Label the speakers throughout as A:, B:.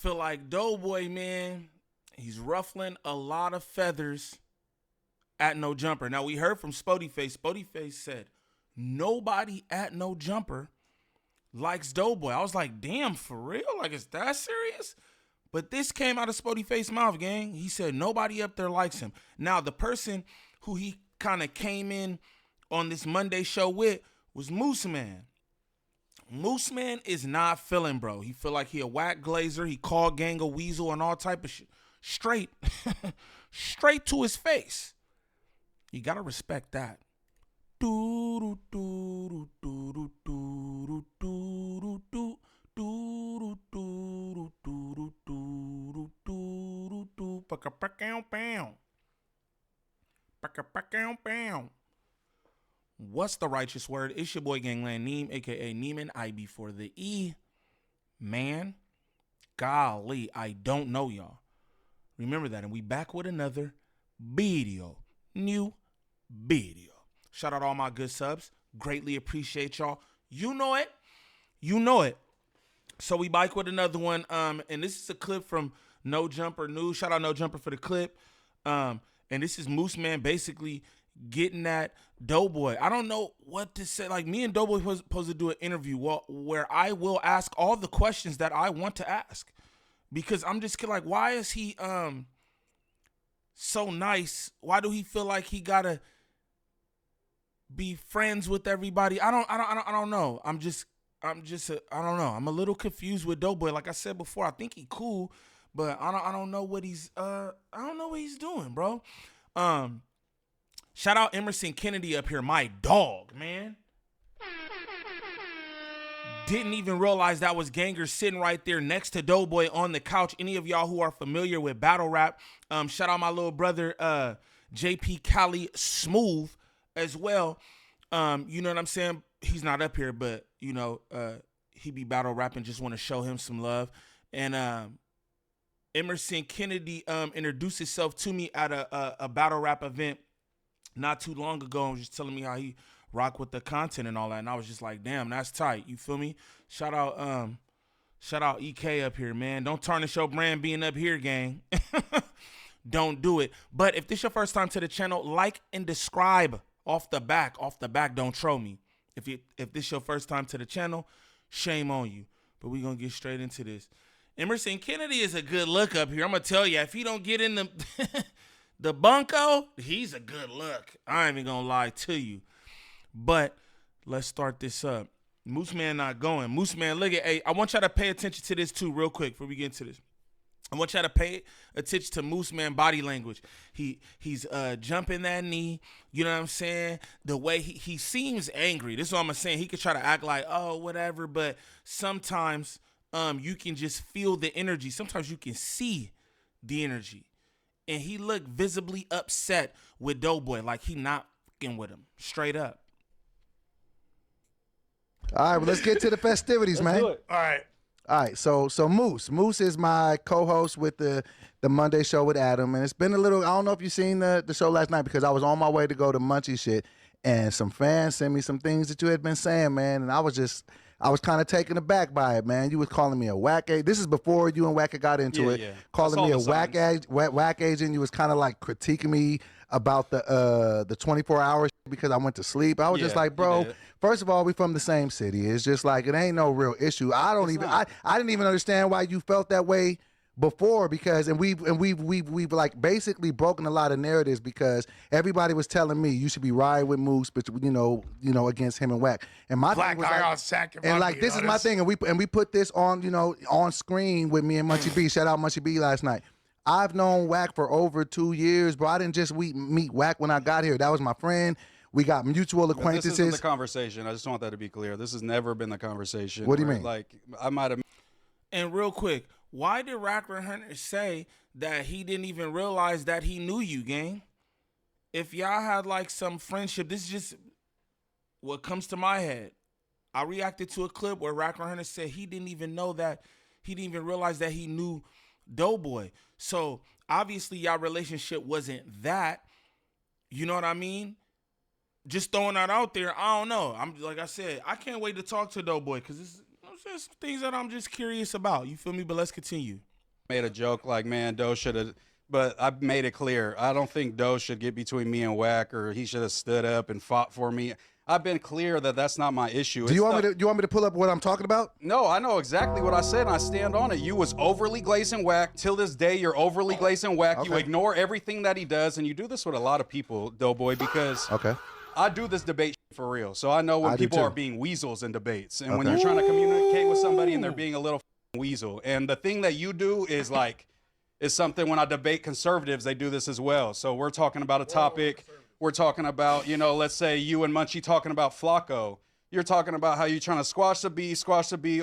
A: feel like DoBoy, man, he's ruffling a lot of feathers at No Jumper. Now, we heard from Spody Face. Spody Face said, nobody at No Jumper likes DoBoy. I was like, damn, for real? Like, is that serious? But this came out of Spody Face's mouth, gang. He said nobody up there likes him. Now, the person who he kind of came in on this Monday show with was Moose Man. Moose Man is not feeling, bro. He feel like he a whack glazer. He called gang a weasel and all type of shit. Straight, straight to his face. You gotta respect that. What's the righteous word? It's your boy Gangland Neem, aka Neiman, I before the E. Man, golly, I don't know y'all. Remember that, and we back with another video. New video. Shout out all my good subs. Greatly appreciate y'all. You know it. You know it. So we back with another one. And this is a clip from No Jumper News. Shout out No Jumper for the clip. And this is Moose Man basically getting at DoBoy. I don't know what to say. Like, me and DoBoy was supposed to do an interview where I will ask all the questions that I want to ask. Because I'm just like, why is he so nice? Why do he feel like he gotta be friends with everybody? I don't know. I don't know. I'm a little confused with DoBoy. Like I said before, I think he cool, but I don't know what he's doing, bro. Shout out Emerson Kennedy up here, my dog, man. Didn't even realize that was Ganger sitting right there next to DoBoy on the couch. Any of y'all who are familiar with battle rap, shout out my little brother, JP Cali Smooth as well. You know what I'm saying? He's not up here, but, you know, he be battle rapping. Just want to show him some love. And Emerson Kennedy introduced himself to me at a battle rap event not too long ago, and was just telling me how he rock with the content and all that, and I was just like, damn, that's tight. You feel me? Shout out EK up here, man. Don't tarnish your brand being up here, gang. Don't do it. But if this your first time to the channel, like and subscribe off the back. Don't troll me. If this your first time to the channel, shame on you. But we gonna get straight into this. Emerson Kennedy is a good look up here. I'm gonna tell you, if he don't get in the the bunko, he's a good look. I ain't even gonna lie to you. But let's start this up. Moose Man not going. Moose Man, look at, hey, I want y'all to pay attention to this too real quick before we get into this. I want y'all to pay attention to Moose Man body language. He's jumping that knee. You know what I'm saying? The way he seems angry. This is what I'm saying. He could try to act like, oh, whatever. But sometimes you can just feel the energy. Sometimes you can see the energy. And he looked visibly upset with DoBoy. Like he not fucking with him. Straight up.
B: All right, well, let's get to the festivities, man.
A: Do it. All
B: right. So Moose is my co-host with the Monday show with Adam, and it's been a little. I don't know if you seen the show last night because I was on my way to go to Munchie shit, and some fans sent me some things that you had been saying, man, and I was kind of taken aback by it, man. You was calling me a whack agent. This is before you and Wacka got into it. Yeah. Calling me a whack agent. You was kind of like critiquing me about the 24 hours because I went to sleep. I was just like, bro, first of all, we from the same city. It's just like, it ain't no real issue. I didn't even understand why you felt that way before, because we've like basically broken a lot of narratives, because everybody was telling me you should be riding with Moose, but you know against him and Wack. And my
C: Black
B: thing was
C: guy
B: like,
C: sack
B: and like this is my thing, and we put this on on screen with me and Munchie B. Shout out Munchie B last night. I've known Wack for over 2 years, bro. I didn't just meet Wack when I got here. That was my friend. We got mutual acquaintances.
D: This isn't the conversation. I just want that to be clear. This has never been the conversation.
B: What do you mean?
D: Like, I might have.
A: And real quick, why did Rapper Hunter say that he didn't even realize that he knew you, gang? If y'all had like some friendship, this is just what comes to my head. I reacted to a clip where Rapper Hunter said he didn't even know that, he didn't even realize that he knew DoBoy. So obviously y'all relationship wasn't that. You know what I mean? Just throwing that out there. I don't know. I'm like I said, I can't wait to talk to DoBoy because it's just things that I'm just curious about. You feel me? But let's continue.
D: made a joke like, man, Doe should have, but I made it clear. I don't think Doe should get between me and Wack, or he should have stood up and fought for me. I've been clear that that's not my issue.
B: Do you want me to pull up what I'm talking about?
D: No, I know exactly what I said, and I stand on it. You was overly glazing Wack. Till this day, you're overly glazing Wack.
B: Okay.
D: You ignore everything that he does, and you do this with a lot of people, DoBoy, because I do this debate for real. So I know when people are being weasels in debates, and when you're trying to communicate with somebody and they're being a little weasel. And the thing that you do is like, is something when I debate conservatives, they do this as well. So we're talking about a topic. We're talking about, you know, let's say you and Munchie talking about Flacco. You're talking about how you're trying to squash the beef.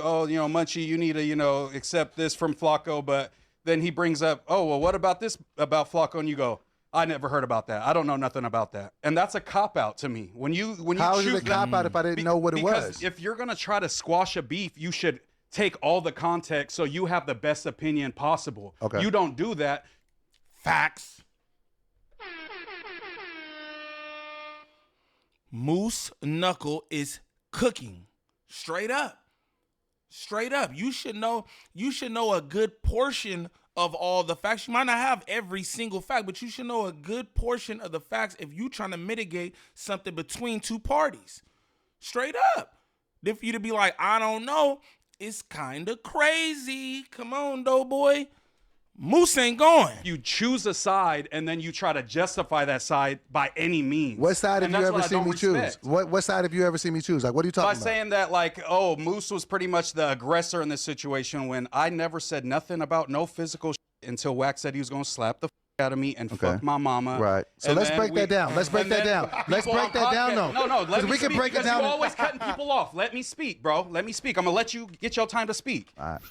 D: Oh, you know, Munchie, you need to, you know, accept this from Flacco. But then he brings up, oh, well, what about this about Flacco? And you go, I never heard about that. I don't know nothing about that. And that's a cop-out to me.
B: How is it a cop-out if I didn't know what it was?
D: Because if you're going to try to squash a beef, you should take all the context so you have the best opinion possible.
B: Okay.
D: You don't do that.
A: Facts. Moose Knuckle is cooking. Straight up. Straight up. You should know a good portion of all the facts. You might not have every single fact, but you should know a good portion of the facts if you're trying to mitigate something between two parties. Straight up. Then for you to be like, I don't know, it's kind of crazy. Come on, DoBoy. Moose ain't going.
D: You choose a side, and then you try to justify that side by any means.
B: What side have you ever seen me choose? What side have you ever seen me choose? Like, what are you talking about?
D: By saying that, like, oh, Moose was pretty much the aggressor in this situation when I never said nothing about no physical shit until Wax said he was going to slap the out of me and fuck my mama.
B: Right. So let's break that down. Let's break that down. Let's break that down, though.
D: No, let me
B: we can
D: speak,
B: break it down.
D: You're always cutting people off. Let me speak, bro. Let me speak. I'm going to let you get your time to speak.
B: All right.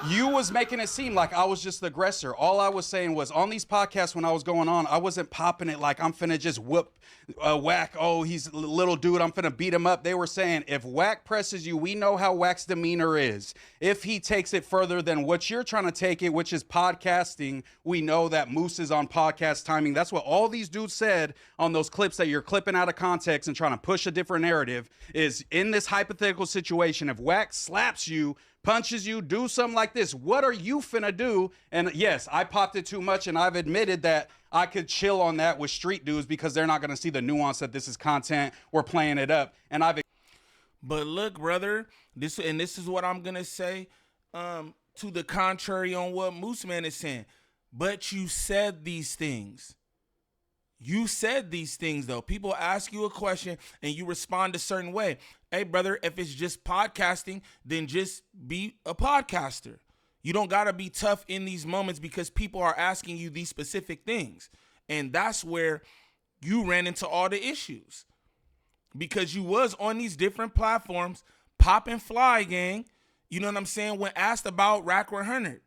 D: You was making it seem like I was just the aggressor. All I was saying was on these podcasts when I was going on, I wasn't popping it like I'm finna just whoop Wack. Oh, he's a little dude. I'm finna beat him up. They were saying if Wack presses you, we know how Wack's demeanor is. If he takes it further than what you're trying to take it, which is podcasting, we know that Moose is on podcast timing. That's what all these dudes said on those clips that you're clipping out of context and trying to push a different narrative is in this hypothetical situation. If Wack slaps you, punches you, do something like this, what are you finna do? And yes, I popped it too much, and I've admitted that I could chill on that with street dudes because they're not gonna see the nuance that this is content. We're playing it up, and
A: But look, brother, this is what I'm gonna say to the contrary on what Moose Man is saying. But you said these things. You said these things, though. People ask you a question and you respond a certain way. Hey, brother, if it's just podcasting, then just be a podcaster. You don't got to be tough in these moments because people are asking you these specific things. And that's where you ran into all the issues. Because you was on these different platforms, pop and fly, gang. You know what I'm saying? When asked about Rack 100,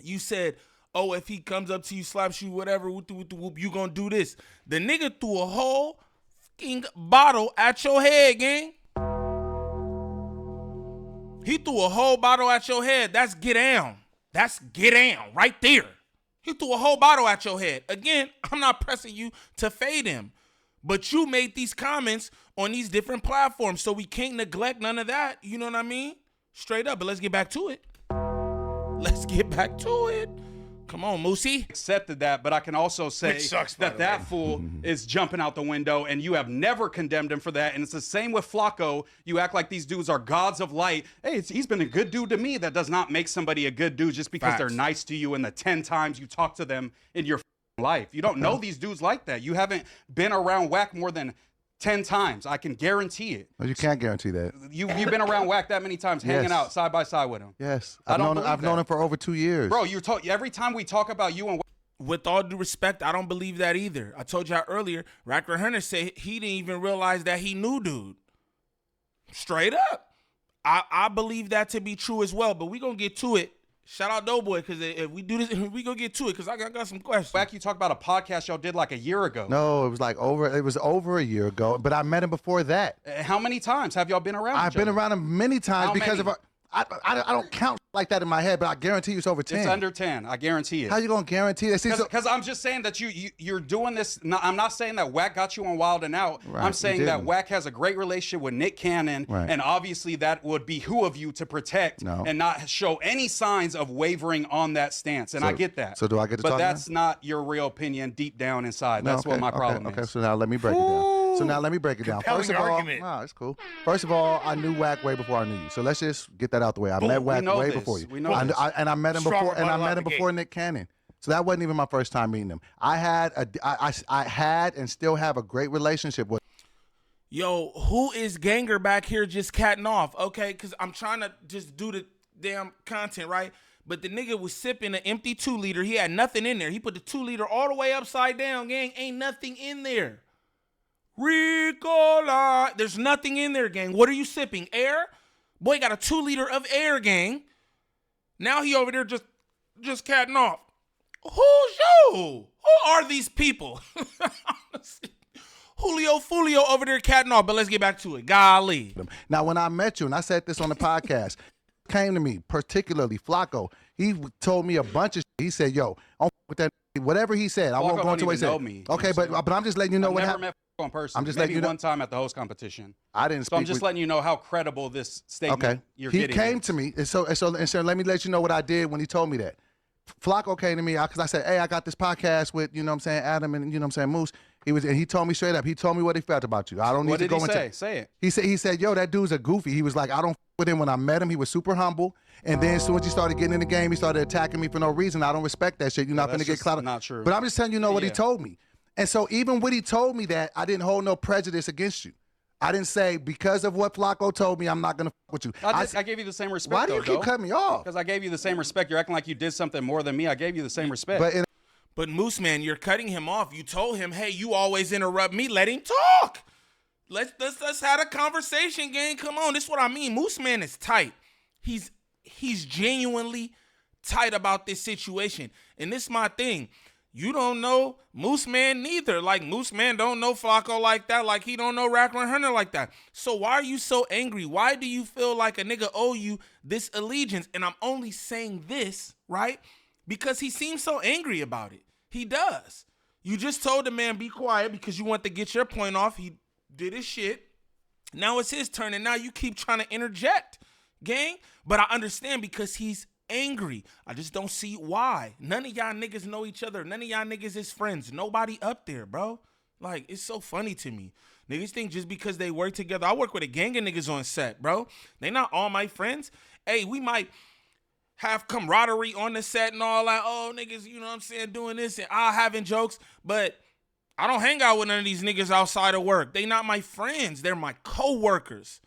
A: you said, oh, if he comes up to you, slaps you, whatever, whoop, you gonna do this. The nigga threw a whole fucking bottle at your head, gang. He threw a whole bottle at your head. That's get down. That's get down right there. He threw a whole bottle at your head. Again, I'm not pressing you to fade him. But you made these comments on these different platforms, so we can't neglect none of that. You know what I mean? Straight up, but let's get back to it. Let's get back to it. Come on, Moosey.
D: Accepted that, but I can also say that fool is jumping out the window, and you have never condemned him for that. And it's the same with Flacco. You act like these dudes are gods of light. Hey, he's been a good dude to me. That does not make somebody a good dude just because they're nice to you in the 10 times you talk to them in your life. You don't know these dudes like that. You haven't been around Wack more than 10 times. I can guarantee it.
B: No, you can't guarantee that.
D: You've been around Wack that many times, hanging out side by side with him.
B: Yes. I've known him for over 2 years.
D: Bro, every time we talk about you and Wack,
A: with all due respect, I don't believe that either. I told y'all earlier, Racker Hunter said he didn't even realize that he knew dude. Straight up. I believe that to be true as well, but we gonna get to it. Shout out DoBoy, because if we do this, we gonna get to it, because I got some questions.
D: Wack, you talked about a podcast y'all did like a year ago.
B: No, it was over a year ago, but I met him before that.
D: How many times have y'all been around?
B: I've been around him many times because of I don't count like that in my head, but I guarantee you it's over 10.
D: It's under 10. I guarantee it.
B: How you gonna guarantee that?
D: Because I'm just saying that you're doing this. I'm not saying that Wack got you on Wild and Out.
B: Right,
D: I'm saying
B: you
D: that
B: didn't.
D: Wack has a great relationship with Nick Cannon,
B: Right.
D: and obviously that would behoove you to protect and not show any signs of wavering on that stance. And I get that.
B: So do I get to
D: But
B: talk
D: that's
B: now?
D: not your real opinion deep down inside.
B: No,
D: That's what my problem is.
B: Okay, so now let me break it down. So now let me break it down.
A: Compelling
B: First of all,
A: argument.
B: no, it's cool. First of all, I knew Wack way before I knew you. So let's just get that out the way. I met Wack
D: know
B: way
D: this.
B: before you.
D: We know
B: I,
D: this.
B: and I met him
A: Strong
B: before, and I
A: rebuttal
B: met
A: out
B: him
A: the
B: before
A: gate.
B: Nick Cannon. So that wasn't even my first time meeting him. I had and still have a great relationship with.
A: Yo, who is Ganger back here just catting off? Okay, because I'm trying to just do the damn content, right? But the nigga was sipping an empty 2-liter. He had nothing in there. He put the 2-liter all the way upside down, gang. Ain't nothing in there. Ricola. There's nothing in there, gang. What are you sipping? Air? Boy got a 2-liter of air, gang. Now he over there just catting off. Who's you? Who are these people? Julio Fulio over there catting off, but let's get back to it. Golly.
B: Now, when I met you, and I said this on the podcast, came to me, particularly Flacco. He told me a bunch of shit. He said, yo, I don't f- with that. Whatever he said, I won't
D: Flacco
B: go into
D: don't
B: what he
D: even know
B: said.
D: me.
B: Okay, but I'm just letting you know
D: I've
B: what
D: never
B: happened.
D: met Flacco in person.
B: I'm just
D: Maybe
B: letting you know.
D: one time at the host competition.
B: I didn't
D: So
B: speak
D: I'm just
B: with,
D: letting you know how credible this statement
B: okay.
D: you're
B: He
D: getting
B: came
D: is.
B: to me, and so let me let you know what I did when he told me that. Flacco came to me because I said, hey, I got this podcast with, you know what I'm saying, Adam and, you know what I'm saying, Moose. He told me straight up. He told me what he felt about you. I don't need
D: What
B: to
D: did
B: go
D: he
B: into
D: say? Say it.
B: He said, yo, that dude's a goofy. He was like, I don't f- with him. When I met him, he was super humble. And then as soon as he started getting in the game, he started attacking me for no reason. I don't respect that shit. You're not going to
D: that's
B: get
D: just
B: clout.
D: not true.
B: But I'm just telling you what he
D: Yeah.
B: told me. And so even when he told me that, I didn't hold no prejudice against you. I didn't say, because of what Flacco told me, I'm not going to f- with you.
D: I gave you the same respect.
B: Why do you keep cutting me off?
D: Because I gave you the same respect. You're acting like you did something more than me. I gave you the same respect.
B: But
A: But Moose Man, you're cutting him off. You told him, hey, you always interrupt me. Let him talk. Let's have a conversation, gang. Come on. This is what I mean. Moose Man is tight. He's genuinely tight about this situation. And this is my thing. You don't know Moose Man neither. Like, Moose Man don't know Flacco like that. Like, he don't know Rack 100 like that. So why are you so angry? Why do you feel like a nigga owe you this allegiance? And I'm only saying this, right? Because he seems so angry about it. He does. You just told the man, be quiet, because you want to get your point off. He did his shit. Now it's his turn, and now you keep trying to interject, gang. But I understand because he's angry. I just don't see why. None of y'all niggas know each other. None of y'all niggas is friends. Nobody up there, bro. Like, it's so funny to me. Niggas think just because they work together. I work with a gang of niggas on set, bro. They not all my friends. Hey, we might have camaraderie on the set and all that. Oh, niggas, you know what I'm saying, doing this and I having jokes. But I don't hang out with none of these niggas outside of work. They not my friends. They're my co-workers.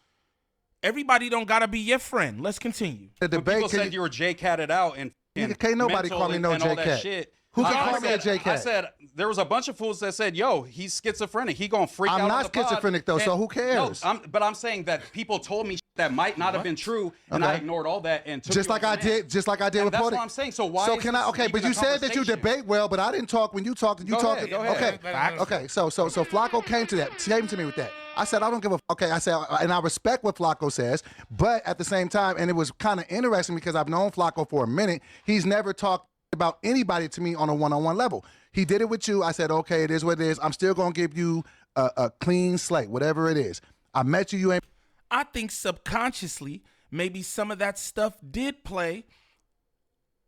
A: Everybody don't gotta be your friend. Let's continue.
B: the
D: When people
B: debate,
D: said you were J-catted out and
B: can't nobody
D: mental
B: call me no
D: and all that
B: J-cat.
D: shit.
B: Who can
D: I
B: call me a
D: said-
B: J-cat?
D: I said there was a bunch of fools that said, yo, he's schizophrenic. He gonna freak out
B: I'm
D: on
B: not
D: the pod.
B: schizophrenic, though, so
D: And-
B: who cares?
D: No, but I'm saying that people told me that might not have been true, and I
B: Okay.
D: ignored all that and took
B: just
D: you
B: like
D: as
B: I
D: a man.
B: did, just like I did
D: And
B: with
D: that's
B: Porter.
D: what I'm saying. So why
B: So
D: is
B: can I?
D: this
B: Okay, but
D: even
B: you
D: a
B: said that you
D: conversation?
B: debate well, but I didn't talk when you talked. And you
D: Go
B: talked.
D: ahead, go ahead.
B: Okay,
A: Facts.
B: okay. So Flacco came to me with that. I said I don't give a. Okay, I said, and I respect what Flacco says, but at the same time, and it was kind of interesting because I've known Flacco for a minute. He's never talked about anybody to me on a one-on-one level. He did it with you. I said, okay, it is what it is. I'm still gonna give you a clean slate, whatever it is. I met you. You ain't.
A: I think subconsciously, maybe some of that stuff did play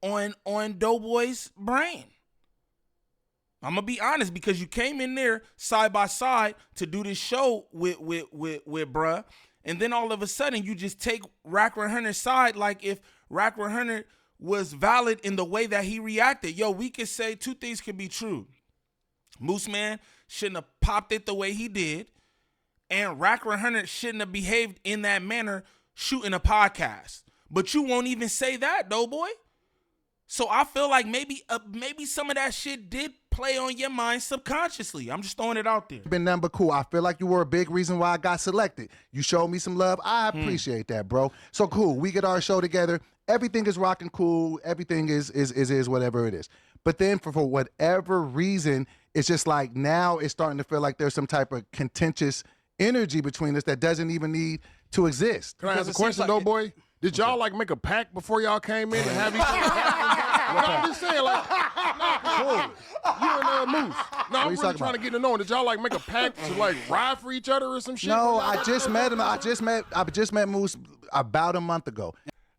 A: on DoBoy's brain. I'm gonna be honest, because you came in there side by side to do this show with bruh, and then all of a sudden you just take Rack 100's side, like if Rack 100 was valid in the way that he reacted. Yo, we could say two things could be true. Moose Man shouldn't have popped it the way he did, and Rack 100 shouldn't have behaved in that manner shooting a podcast. But you won't even say that, DoBoy. So I feel like maybe some of that shit did play on your mind subconsciously. I'm just throwing it out there.
B: Been nothing but cool. I feel like you were a big reason why I got selected. You showed me some love. I appreciate that, bro. So cool. We get our show together. Everything is rocking cool. Everything is whatever it is. But then for whatever reason, it's just like now it's starting to feel like there's some type of contentious energy between us that doesn't even need to exist.
C: Can I ask
D: Because
C: a
D: it seems
C: question,
D: like
C: though, boy? Did y'all like make a pact before y'all came in and have each other? No, I'm just saying, like, you and Moose. No, I'm really trying to get to know him. Did y'all like make a pact to like ride for each other or some shit?
B: No, I just met him. I just met Moose about a month ago.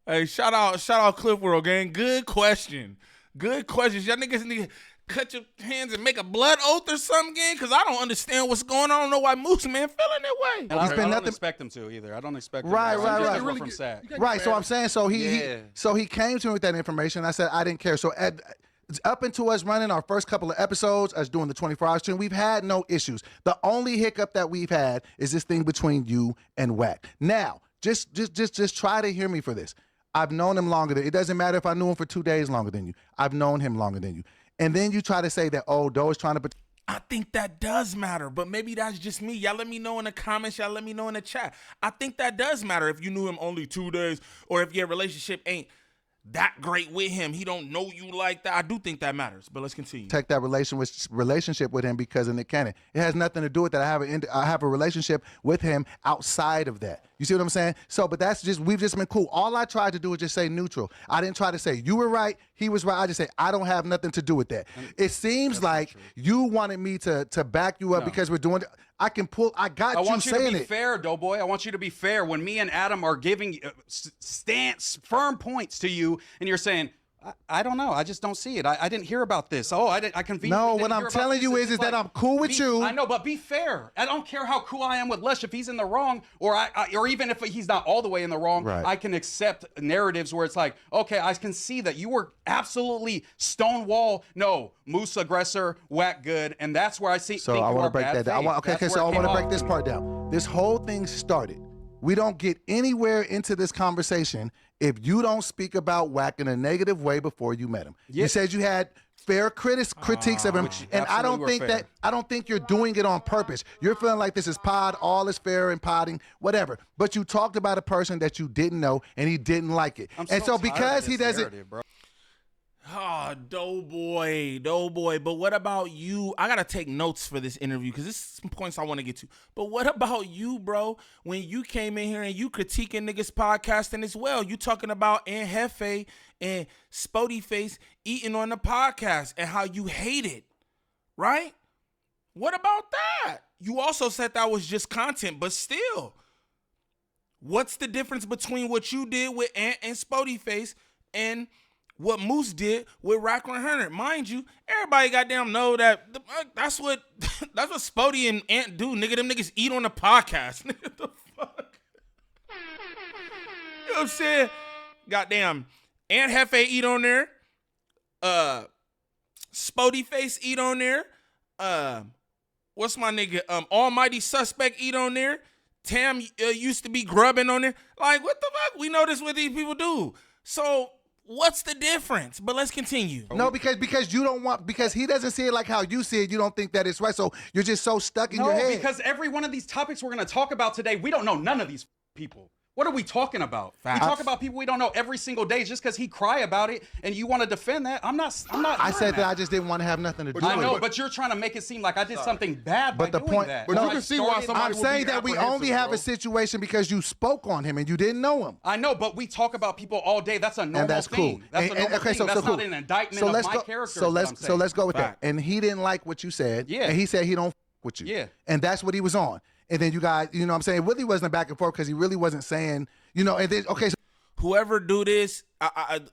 A: Hey, shout out Cliff World gang. Good question. Good questions. Y'all niggas need to cut your hands and make a blood oath or something, gang, because I don't understand what's going on. I don't know why Moose man feeling that way.
D: And I don't expect him to either. I don't expect him
B: Right.
D: from Sac.
B: Right. So I'm saying, so he came to me with that information. I said I didn't care. So up into us running our first couple of episodes, us doing the 24-hour stream, we've had no issues. The only hiccup that we've had is this thing between you and Wack. Now, just try to hear me for this. I've known him longer than it doesn't matter if I knew him for 2 days longer than you. I've known him longer than you. And then you try to say that, oh, Doe is trying to.
A: I think that does matter, but maybe that's just me. Y'all let me know in the comments. Y'all let me know in the chat. I think that does matter if you knew him only 2 days or if your relationship ain't that great with him. He don't know you like that. I do think that matters, but let's continue.
B: Take that relationship with him because of Nick Cannon. It has nothing to do with that. I have a relationship with him outside of that. You see what I'm saying? So, but we've just been cool. All I tried to do was just say neutral. I didn't try to say you were right, he was right. I just say I don't have nothing to do with that. It seems like you wanted me to back you up because we're doing. I got you saying it.
D: I want you to be fair, Doughboy. I want you to be fair. When me and Adam are giving firm points to you, and you're saying, I don't know. I just don't see it. I didn't hear about this. Oh, I conveniently
B: No,
D: didn't
B: what
D: hear
B: I'm telling you is that I'm cool with you.
D: I know, but be fair. I don't care how cool I am with Lesh if he's in the wrong, or even if he's not all the way in the wrong.
B: Right.
D: I can accept narratives where it's like, okay, I can see that you were absolutely stonewall. No, Moose aggressor, Wack good, and that's where I see.
B: So I want to break that down. So I want to break this part down. This whole thing started. We don't get anywhere into this conversation if you don't speak about Wack in a negative way before you met him. Yeah. You said you had fair critiques of him, and I don't think you're doing it on purpose. You're feeling like this is pod, all is fair and podding, whatever. But you talked about a person that you didn't know, and he didn't like it.
D: And so because he doesn't. Bro.
A: Oh, Doughboy. But what about you? I got to take notes for this interview because there's some points I want to get to. But what about you, bro? When you came in here and you critiquing niggas podcasting as well, you talking about Aunt Hefe and Spody Face eating on the podcast and how you hate it, right? What about that? You also said that was just content, but still. What's the difference between what you did with Aunt and Spody Face and what Moose did with Rack 100? Mind you, everybody goddamn know that that's what Spody and Ant do, nigga. Them niggas eat on the podcast. Nigga, the fuck? You know what I'm saying? Goddamn, Aunt Hefe eat on there. Spody Face eat on there. What's my nigga? Almighty Suspect eat on there. Tam used to be grubbing on there. Like, what the fuck? We know this what these people do. So what's the difference? But let's continue.
B: No, because you don't want, because he doesn't see it like how you see it. You don't think that it's right. So you're just so stuck in your head.
D: No, because every one of these topics we're going to talk about today, we don't know none of these people. What are we talking about?
A: Facts.
D: We talk about people we don't know every single day just because he cry about it and you want to defend that. I'm not.
B: I said that I just didn't want to have nothing to do with it.
D: I know, but you're trying to make it seem like I did something bad by doing that.
C: But you can see why somebody
B: I'm saying that we only have a situation because you spoke on him and you didn't know him.
D: I know, but we talk about people all day. That's a normal
B: and that's
D: thing.
B: Cool.
D: That's a normal thing. That's not an indictment of my character.
B: So let's go with that. And he didn't like what you said.
D: Yeah.
B: And he said he don't with you.
D: Yeah.
B: And that's what he was on. And then you guys, you know what I'm saying, really wasn't a back and forth because he really wasn't saying, you know, and then, okay. So
A: whoever do this,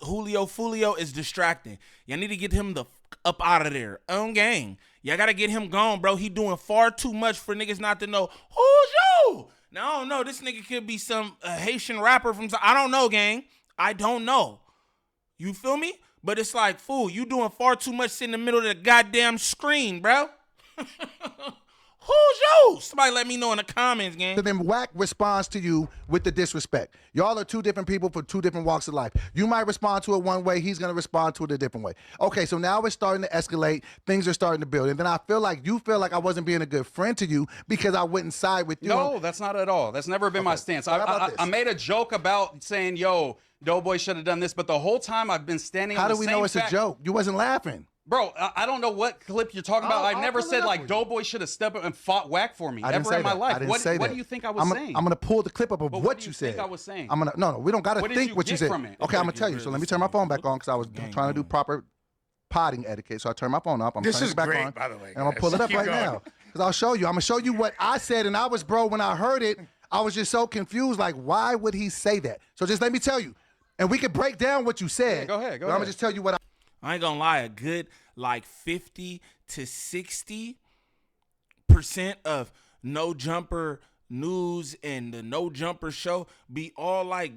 A: Julio Fulio is distracting. Y'all need to get him the up out of there. Gang. Y'all got to get him gone, bro. He doing far too much for niggas not to know. Who's you? Now, I don't know. This nigga could be some Haitian rapper from, I don't know, gang. I don't know. You feel me? But it's like, fool, you doing far too much sitting in the middle of the goddamn screen, bro. Who's you? Somebody let me know in the comments, gang.
B: So then Wack responds to you with the disrespect. Y'all are two different people for two different walks of life. You might respond to it one way. He's going to respond to it a different way. Okay, so now it's starting to escalate. Things are starting to build. And then I feel like you feel like I wasn't being a good friend to you because I wouldn't side with you.
D: No, that's not at all. That's never been my stance. I made a joke about saying, yo, Doughboy should have done this, but the whole time I've been standing on the same
B: fact. How do we know it's a joke? You wasn't laughing.
D: Bro, I don't know what clip you're talking about. I never
B: pull it
D: said
B: up
D: like
B: for you.
D: DoBoy should have stepped up and fought Whack for me
B: I didn't
D: ever
B: say
D: in my
B: that.
D: life.
B: I didn't say
D: What
B: that.
D: do you think I was saying?
B: I'm gonna pull the clip up of
D: But
B: what
D: do
B: you
D: you
B: said.
D: think I was saying?
B: No, we don't gotta
D: What did
B: think
D: you
B: what you
D: get
B: said.
D: from it?
B: Okay, I'm gonna tell you. So let me turn my phone back on because I was trying to do proper potting etiquette. So I turned my phone up. I'm
E: This
B: turning
E: is
B: it back
E: great,
B: on,
E: by the way,
B: and I'm gonna
E: guys.
B: pull it up
E: Keep
B: right
E: going.
B: now because I'll show you. I'm gonna show you what I said, and I was, bro, when I heard it, I was just so confused. Like, why would he say that? So just let me tell you, and we can break down what you said.
D: Yeah, go ahead.
B: I'm gonna just tell you what
A: I ain't gonna lie, a good like 50 to 60% of No Jumper news and the No Jumper show be all like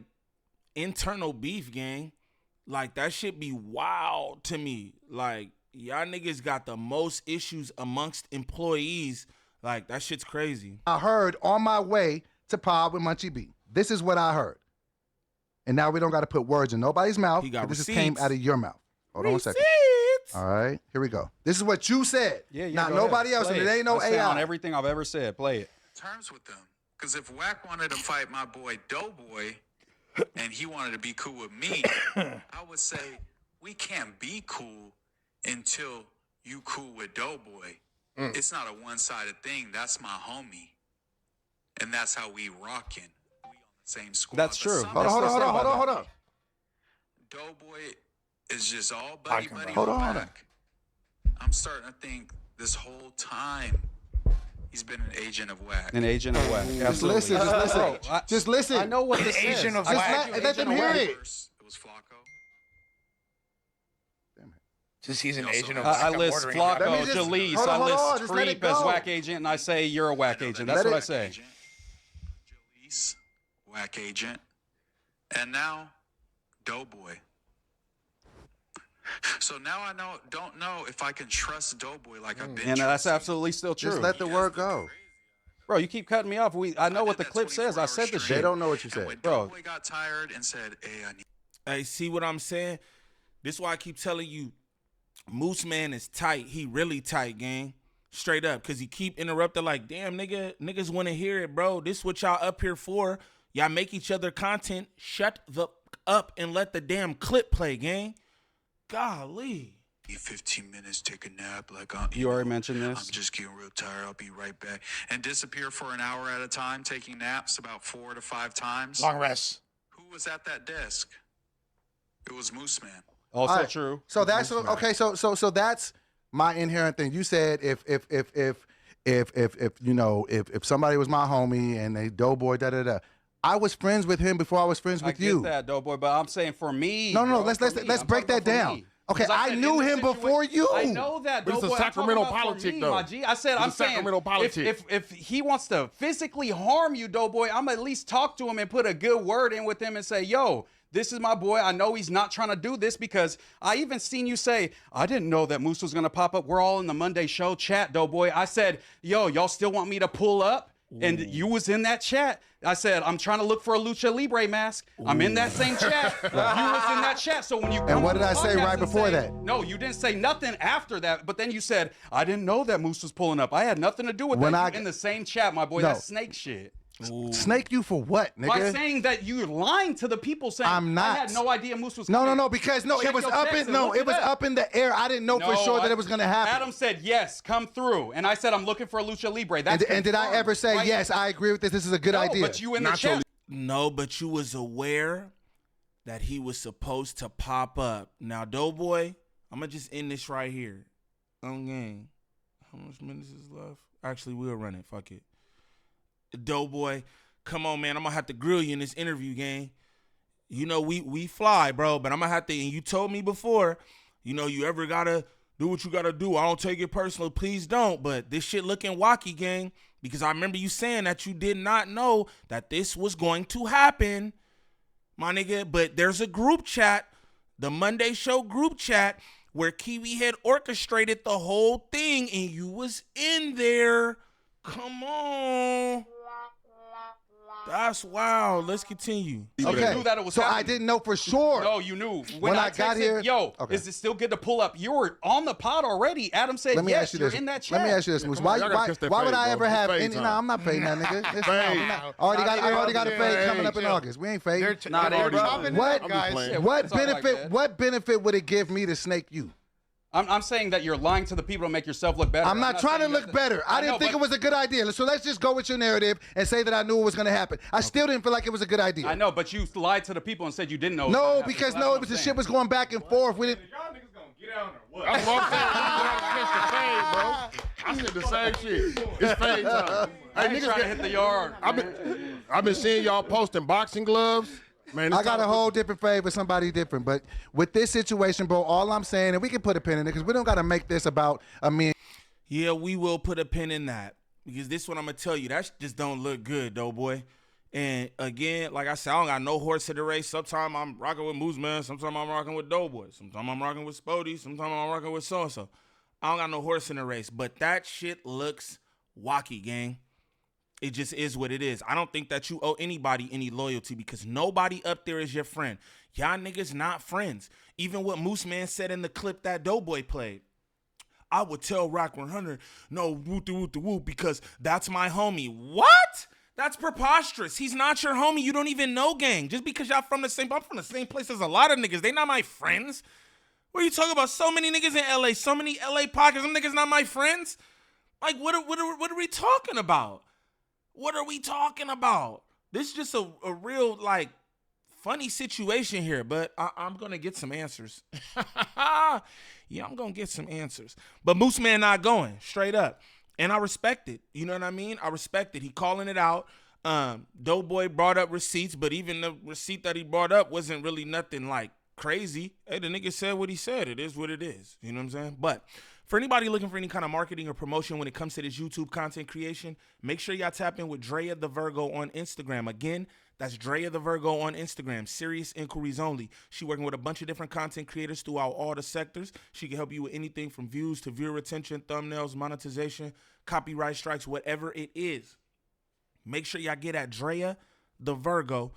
A: internal beef, gang. Like that shit be wild to me. Like y'all niggas got the most issues amongst employees. Like that shit's crazy.
B: I heard on my way to Pod with Munchie B. This is what I heard. And now we don't got to put words in nobody's mouth.
A: He got
B: This just
A: receipts.
B: came out of your mouth. Hold on a second. All right, here we go. This is what you said.
D: Yeah,
B: Not
D: go
B: nobody
D: ahead.
B: else,
D: Play
B: and it ain't no
D: I stand on
B: AI.
D: everything I've ever said. Play it.
F: Terms with them. Because if Wack wanted to fight my boy DoBoy and he wanted to be cool with me, I would say we can't be cool until you cool with DoBoy. It's not a one-sided thing. That's my homie. And that's how we rockin'. We on the same squad.
D: That's
F: But
D: true.
F: some-
B: Hold on.
F: DoBoy is just all buddy buddy
B: Hold
F: with
B: on.
F: Wack. I'm starting to think this whole time he's been an agent of Wack.
D: An agent of Whack. Absolutely.
B: listen, just listen.
D: Bro,
B: Just listen.
D: I know what this
E: Agent
D: is.
E: of
D: I
E: Whack.
D: said you
B: Let them
D: agent of
B: hear
D: Whack.
B: it.
F: First, it was Flacco.
E: Just he's an
F: Yo, so
E: agent of
D: I
E: I'm
D: list
E: ordering
B: Let me
D: Flacco,
B: just-
D: Jalise,
B: hold on,
D: I list
B: just let it
D: Creep as
B: go.
D: Whack agent, and I say you're a Whack agent. That's
B: Let
D: what
B: it-
D: I say.
F: Jalise, Whack agent, and now DoBoy. So now I don't know if I can trust DoBoy like I've been.
D: And that's
F: trusting.
D: absolutely still true.
B: Just let the word go.
D: Bro, you keep cutting me off. I know
F: I
D: what
F: did
D: the
F: that
D: clip says.
F: 24
D: I said the
F: hours
D: shit.
F: straight.
B: They don't know what you
F: And
B: said.
F: when
D: Bro.
F: DoBoy got tired and said, "Hey, I need."
A: Hey, see what I'm saying? This is why I keep telling you, Moose Man is tight. He really tight, gang. Straight up. Cause he keep interrupting like, damn, niggas wanna hear it, bro. This what y'all up here for. Y'all make each other content. Shut the up and let the damn clip play, gang. Golly.
F: 15 minutes, take a nap. Like
D: You already mentioned this.
F: I'm just getting real tired. I'll be right back. And disappear for an hour at a time, taking naps about 4 to 5 times.
E: long rest.
F: Who was at that desk? It was Moose Man.
D: Also
B: All right.
D: true.
B: So that's okay. So that's my inherent thing. You said if you know if somebody was my homie and they DoBoy da. I was friends with him before I was friends
D: I
B: with
D: get
B: you.
D: that, DoBoy, but I'm saying for me.
B: No,
D: bro,
B: let's
D: for me.
B: let's
D: I'm
B: break
D: talking
B: that
D: about for
B: down.
D: me.
B: Okay,
D: 'Cause
B: I
D: said
B: knew
D: in the
B: him before you.
D: I know that,
C: But it's a
D: DoBoy. I'm talking
C: Sacramento
D: about for
C: politic,
D: me,
C: though.
D: my G. I said,
C: It's
D: I'm
C: a
D: saying,
C: Sacramento politic.
D: if he wants to physically harm you, DoBoy, I'm at least talk to him and put a good word in with him and say, yo, this is my boy. I know he's not trying to do this because I even seen you say, I didn't know that Moose was going to pop up. We're all in the Monday show chat, DoBoy. I said, yo, y'all still want me to pull up? And you was in that chat. I said, I'm trying to look for a Lucha Libre mask. I'm in that same chat. You was in that chat. So when you come
B: what
D: on
B: did
D: the
B: I say
D: podcast
B: right
D: and
B: before
D: say-
B: that?
D: No, you didn't say nothing after that. But then you said, I didn't know that Moose was pulling up. I had nothing to do with
B: When
D: that.
B: I-
D: You in the same chat, my boy.
B: No.
D: That's snake shit.
B: Snake you for what,
D: By
B: nigga?
D: saying that you're lying to the people saying
B: I'm not.
D: I had no idea Moose was
B: No,
D: coming.
B: because
D: Check
B: it was
D: your
B: up
D: text
B: in
D: and look it up.
B: up in the air. I didn't know for sure that it was gonna happen.
D: Adam said yes, come through, and I said I'm looking for a Lucha Libre. That's
B: and did I
D: confirmed,
B: ever say
D: right?
B: yes? I agree with this. This is a good
D: No,
B: idea.
D: but you in the
C: Nacho
D: chat.
A: No, but you was aware that he was supposed to pop up. Now, DoBoy, I'm gonna just end this right here. Game. How much minutes is left? Actually, we'll run it. Fuck it. DoBoy, come on, man. I'm gonna have to grill you in this interview, gang. You know we fly, bro, but I'm gonna have to. And you told me before, you know, you ever gotta do what you gotta do. I don't take it personal. Please don't. But this shit looking wacky, gang, because I remember you saying that you did not know that this was going to happen, my nigga. But there's a group chat, the Monday Show group chat, where Kiwi had orchestrated the whole thing, and you was in there. Come on. That's wild. Let's continue.
D: So you knew that it was
B: so I
D: happening.
B: didn't know for sure.
D: No, you knew.
B: When I got
D: texted,
B: here-
D: yo,
B: Okay.
D: is it still good to pull up? You were on the pod already. Adam said
B: Let me
D: yes,
B: ask you
D: you're
B: this.
D: in that chat.
B: Let me ask you this, Moose.
C: come
B: Why,
C: on, y'all gotta
B: why,
C: catch that
B: why would
C: fade,
B: I
C: bro.
B: ever
C: It's
B: have
C: fade
B: any?
C: time.
B: No, I'm not fading that nigga. It's,
C: Fade.
B: I'm not, I already got a fade coming up in
E: Chill.
B: August. We ain't fading.
E: They're
C: already-
E: chopping it
B: What?
E: up, guys.
C: playing.
B: What
D: It's all right,
B: benefit?
D: man.
B: What benefit would it give me to snake you?
D: I'm saying that you're lying to the people to make yourself look better.
B: I'm not trying to
D: saying
B: look
D: that-
B: better. I didn't think it was a good idea. So let's just go with your narrative and say that I knew it was going to happen. I still didn't feel like it was a good idea.
D: I know, but you lied to the people and said you didn't know.
B: No, because no, it was the shit was going back and forth. We didn't.
A: Y'all niggas gonna get out or what?
C: That's what I'm saying. I said the same shit. It's fade time.
D: I ain't trying to hit the yard.
C: I've been seeing y'all posting boxing gloves. Man,
B: I got a whole different fave with somebody different. But with this situation, bro, all I'm saying, and we can put a pin in it because we don't got to make this about me.
A: Yeah, we will put a pin in that because this one I'm gonna tell you that just don't look good, though, boy. And again, like I said, I don't got no horse in the race. Sometimes I'm rocking with Moose Man. Sometimes I'm rocking with DoBoy. Sometimes I'm rocking with Spody. Sometimes I'm rocking with so-and-so. I don't got no horse in the race. But that shit looks wacky, gang. It just is what it is. I don't think that you owe anybody any loyalty because nobody up there is your friend. Y'all niggas not friends. Even what Moose Man said in the clip that DoBoy played. I would tell Rock 100, no, whoop because that's my homie. What? That's preposterous. He's not your homie. You don't even know, gang. Just because y'all I'm from the same place as a lot of niggas. They not my friends. What are you talking about? So many niggas in LA, so many LA pockets. Them niggas not my friends. Like, what are we talking about? What are we talking about? This is just a real, like, funny situation here, but I'm going to get some answers. Yeah, I'm going to get some answers. But Moose Man not going, straight up. And I respect it. You know what I mean? I respect it. He calling it out. DoBoy brought up receipts, but even the receipt that he brought up wasn't really nothing, like, crazy. Hey, the nigga said what he said. It is what it is. You know what I'm saying? But for anybody looking for any kind of marketing or promotion when it comes to this YouTube content creation, make sure y'all tap in with Drea the Virgo on Instagram. Again, that's Drea the Virgo on Instagram. Serious inquiries only. She working with a bunch of different content creators throughout all the sectors. She can help you with anything from views to viewer retention, thumbnails, monetization, copyright strikes, whatever it is. Make sure y'all get at Drea the Virgo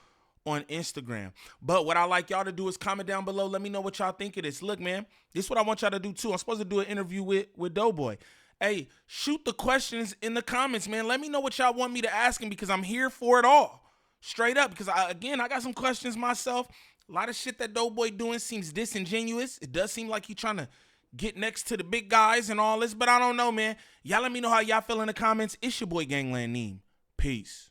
A: on Instagram. But what I like y'all to do is comment down below. Let me know what y'all think of this. Look, man, this is what I want y'all to do too. I'm supposed to do an interview with DoBoy. Hey, shoot the questions in the comments, man. Let me know what y'all want me to ask him because I'm here for it all. Straight up, because I got some questions myself. A lot of shit that DoBoy doing seems disingenuous. It does seem like he trying to get next to the big guys and all this, but I don't know, man. Y'all let me know how y'all feel in the comments. It's your boy Gangland Neem. Peace.